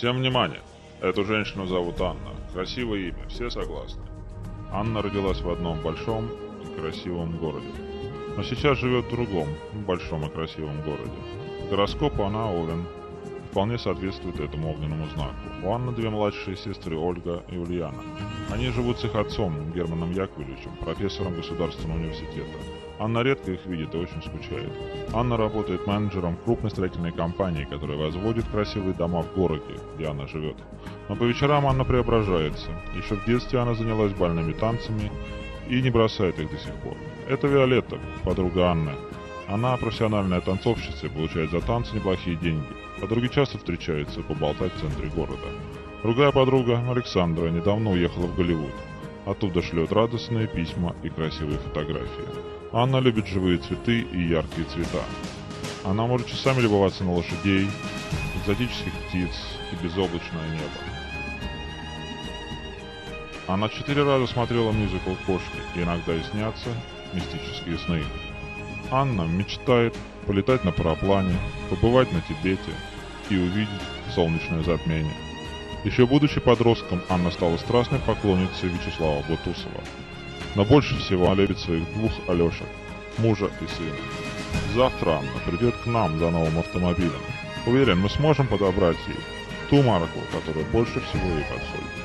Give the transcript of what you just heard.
Всем внимание! Эту женщину зовут Анна. Красивое имя, все согласны. Анна родилась в одном большом и красивом городе. Но сейчас живет в другом, большом и красивом городе. По гороскопу она Овен. Вполне соответствует этому огненному знаку. У Анны две младшие сестры Ольга и Ульяна. Они живут с их отцом, Германом Яковлевичем, профессором государственного университета. Анна редко их видит и очень скучает. Анна работает менеджером в крупной строительной компании, которая возводит красивые дома в городе, где она живет. Но по вечерам Анна преображается. Еще в детстве она занялась бальными танцами и не бросает их до сих пор. Это Виолетта, подруга Анны. Она профессиональная танцовщица и получает за танцы неплохие деньги. Подруги часто встречаются поболтать в центре города. Другая подруга, Александра, недавно уехала в Голливуд. Оттуда шлет радостные письма и красивые фотографии. Анна любит живые цветы и яркие цвета. Она может часами любоваться на лошадей, экзотических птиц и безоблачное небо. Она 4 раза смотрела мюзикл «Кошки», и иногда и снятся мистические сны. Анна мечтает полетать на параплане, побывать на Тибете и увидеть солнечное затмение. Еще будучи подростком, Анна стала страстной поклонницей Вячеслава Бутусова. Но больше всего она любит своих двух Алешек, мужа и сына. Завтра Анна придет к нам за новым автомобилем. Уверен, мы сможем подобрать ей ту марку, которая больше всего ей подходит.